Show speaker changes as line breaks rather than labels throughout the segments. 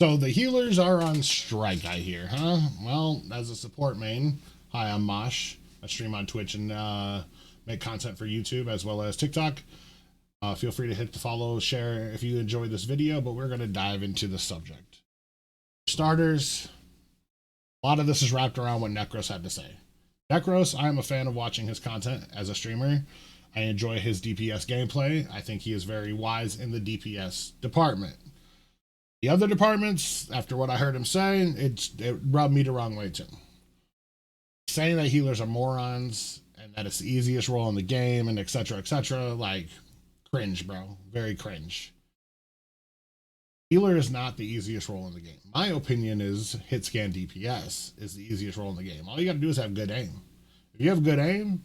So the healers are on strike, I hear, huh? Well, as a support main, hi, I'm Mosh. I stream on Twitch and make content for YouTube as well as TikTok. Feel free to hit the follow, share if you enjoyed this video, but we're going to dive into the subject. For starters, a lot of this is wrapped around what Necros had to say. Necros, I am a fan of watching his content as a streamer. I enjoy his DPS gameplay. I think he is very wise in the DPS department. The other departments, after what I heard him saying, it rubbed me the wrong way too. Saying that healers are morons and that it's the easiest role in the game and etc. Like cringe, bro. Very cringe. Healer is not the easiest role in the game. My opinion is hit scan DPS is the easiest role in the game. All you gotta do is have good aim. If you have good aim,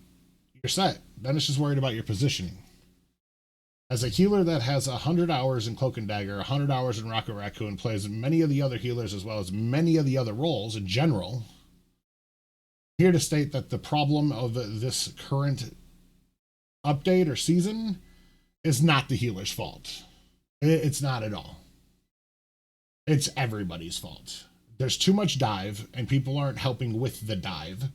you're set. Then it's just worried about your positioning. As a healer that has 100 hours in Cloak and Dagger, 100 hours in Rocket Raccoon, plays many of the other healers as well as many of the other roles in general, I'm here to state that the problem of this current update or season is not the healer's fault. It's not at all. It's everybody's fault. There's too much dive, and people aren't helping with the dive.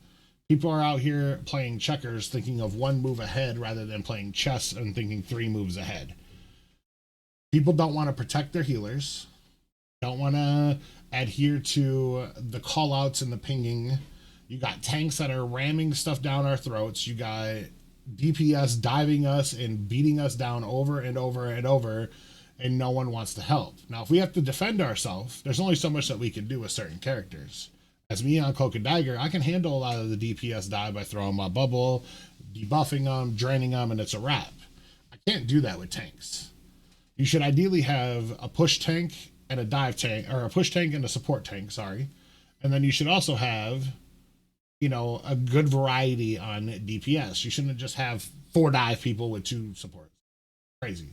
People are out here playing checkers thinking of one move ahead rather than playing chess and thinking 3 moves ahead. People don't want to protect their healers, don't want to adhere to the callouts and the pinging. You got tanks that are ramming stuff down our throats. You got DPS diving us and beating us down over and over and over, and no one wants to help. Now, if we have to defend ourselves, there's only so much that we can do with certain characters. As me on Cloak and Dagger, I can handle a lot of the DPS dive by throwing my bubble, debuffing them, draining them, and it's a wrap. I can't do that with tanks. You should ideally have a push tank and a dive tank, or a push tank and a support tank, sorry. And then you should also have, a good variety on DPS. You shouldn't just have 4 dive people with 2 supports. Crazy.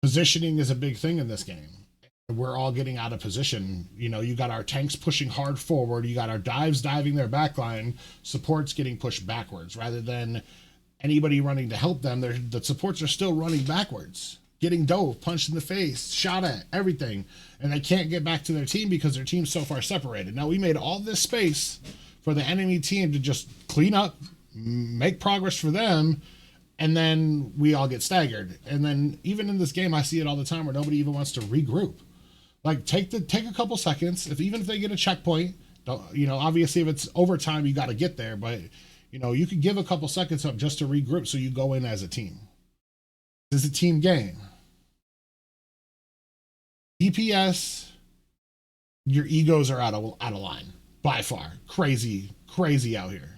Positioning is a big thing in this game. We're all getting out of position. You got our tanks pushing hard forward. You got our dives diving their backline. Supports getting pushed backwards rather than anybody running to help them. The supports are still running backwards, getting dove, punched in the face, shot at, everything. And they can't get back to their team because their team's so far separated. Now, we made all this space for the enemy team to just clean up, make progress for them, and then we all get staggered. And then even in this game, I see it all the time where nobody even wants to regroup. Like take a couple seconds. Even if they get a checkpoint, obviously if it's overtime, you got to get there. But you could give a couple seconds up just to regroup, so you go in as a team. This is a team game. DPS, your egos are out of line by far. Crazy out here.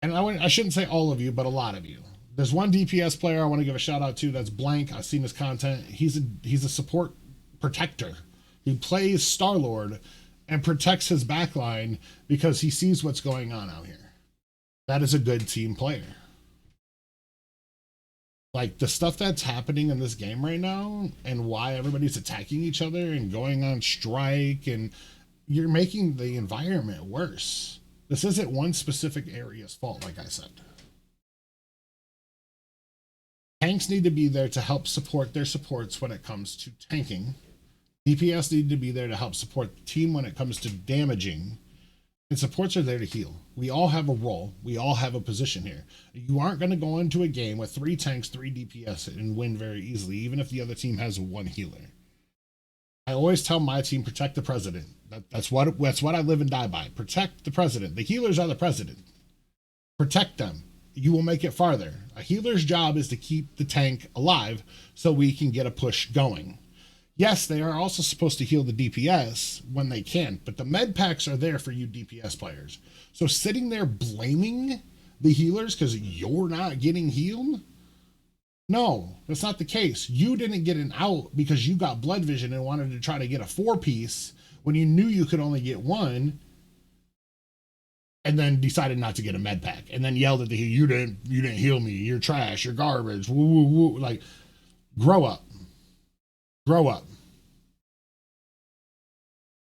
And I shouldn't say all of you, but a lot of you. There's one DPS player I want to give a shout out to. That's Blank. I've seen his content. He's a support protector. He plays Star-Lord and protects his backline because he sees what's going on out here. That is a good team player. Like the stuff that's happening in this game right now and why everybody's attacking each other and going on strike, and you're making the environment worse. This isn't one specific area's fault, like I said. Tanks need to be there to help support their supports when it comes to tanking. DPS need to be there to help support the team when it comes to damaging. And supports are there to heal. We all have a role. We all have a position here. You aren't going to go into a game with 3 tanks, 3 DPS and win very easily, even if the other team has 1 healer. I always tell my team, protect the president. That's what I live and die by. Protect the president. The healers are the president. Protect them. You will make it farther. A healer's job is to keep the tank alive so we can get a push going. Yes, they are also supposed to heal the DPS when they can, but the med packs are there for you DPS players. So sitting there blaming the healers because you're not getting healed? No, that's not the case. You didn't get an out because you got blood vision and wanted to try to get a 4-piece when you knew you could only get 1. And then decided not to get a med pack, and then yelled at the you didn't heal me, you're trash, you're garbage, woo woo woo. Like, grow up.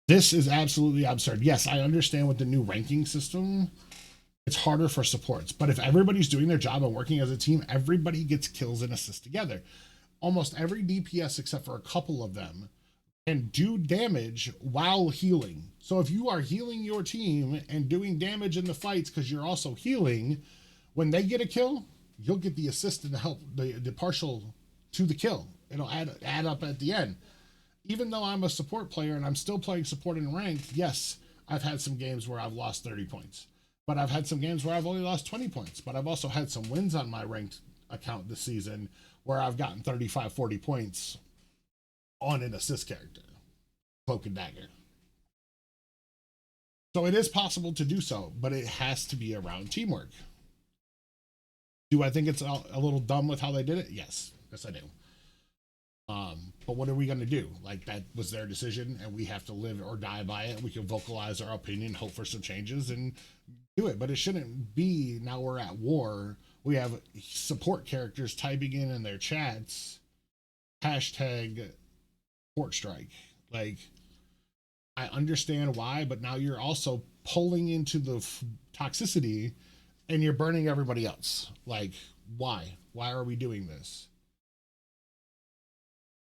This is absolutely absurd. Yes, I understand with the new ranking system, it's harder for supports, but if everybody's doing their job and working as a team, everybody gets kills and assists together. almost every DPS except for a couple of them can do damage while healing. So if you are healing your team and doing damage in the fights because you're also healing, when they get a kill, you'll get the assist and the help, the partial to the kill. It'll add up at the end. Even though I'm a support player and I'm still playing support in ranked, yes, I've had some games where I've lost 30 points. But I've had some games where I've only lost 20 points. But I've also had some wins on my ranked account this season where I've gotten 35, 40 points on an assist character, Cloak and Dagger. So it is possible to do so, but it has to be around teamwork. Do I think it's a little dumb with how they did it? Yes. Yes, I do. But what are we going to do? Like, that was their decision, and we have to live or die by it. We can vocalize our opinion, hope for some changes, and do it. But it shouldn't be, now we're at war. We have support characters typing in their chats, hashtag port strike. Like, I understand why, but now you're also pulling into the toxicity, and you're burning everybody else. Like, why? Why are we doing this?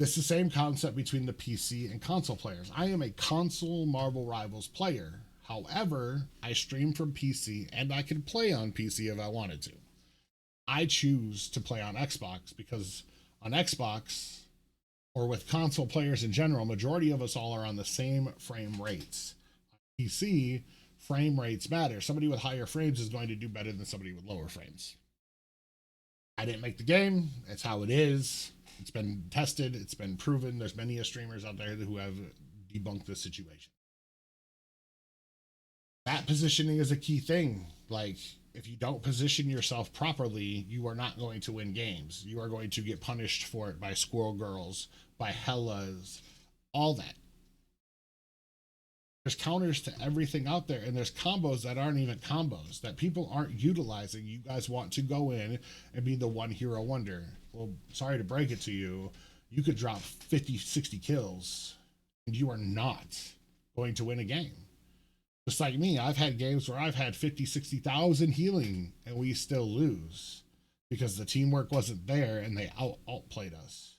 It's the same concept between the PC and console players. I am a console Marvel Rivals player. However, I stream from PC and I can play on PC if I wanted to. I choose to play on Xbox because on Xbox, or with console players in general, majority of us all are on the same frame rates. On PC, frame rates matter. Somebody with higher frames is going to do better than somebody with lower frames. I didn't make the game. It's how it is. It's been tested. It's been proven. There's many streamers out there who have debunked this situation. That positioning is a key thing. Like, if you don't position yourself properly, you are not going to win games. You are going to get punished for it by Squirrel Girls, by Hellas, all that. There's counters to everything out there, and there's combos that aren't even combos that people aren't utilizing. You guys want to go in and be the one hero wonder. Well, sorry to break it to you, you could drop 50, 60 kills and you are not going to win a game. Just like me, I've had games where I've had 50, 60,000 healing and we still lose because the teamwork wasn't there and they outplayed us.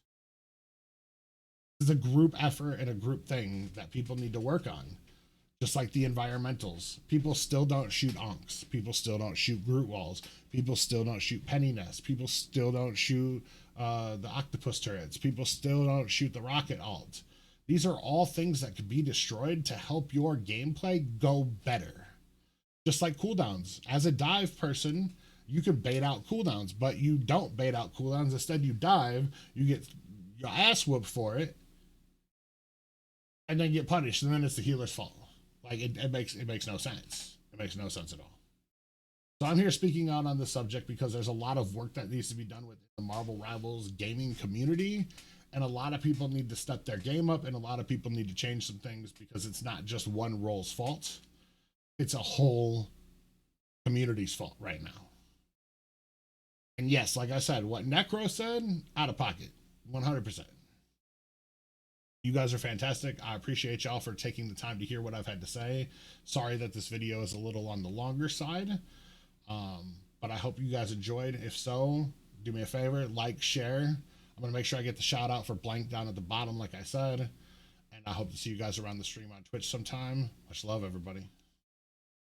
It's a group effort and a group thing that people need to work on. Just like the environmentals. People still don't shoot onks. People still don't shoot Groot walls. People still don't shoot penny nests. People still don't shoot the octopus turrets. People still don't shoot the rocket alt. These are all things that could be destroyed to help your gameplay go better. Just like cooldowns. As a dive person, you can bait out cooldowns, but you don't bait out cooldowns. Instead, you dive, you get your ass whooped for it, and then get punished, and then it's the healer's fault. Like, it makes no sense. It makes no sense at all. So I'm here speaking out on this subject because there's a lot of work that needs to be done with the Marvel Rivals gaming community, and a lot of people need to step their game up, and a lot of people need to change some things because it's not just one role's fault. It's a whole community's fault right now. And yes, like I said, what Necro said, out of pocket, 100%. You guys are fantastic. I appreciate y'all for taking the time to hear what I've had to say. Sorry that this video is a little on the longer side, but I hope you guys enjoyed. If so, do me a favor, like, share. I'm going to make sure I get the shout out for Blank down at the bottom, like I said, and I hope to see you guys around the stream on Twitch sometime. Much love, everybody.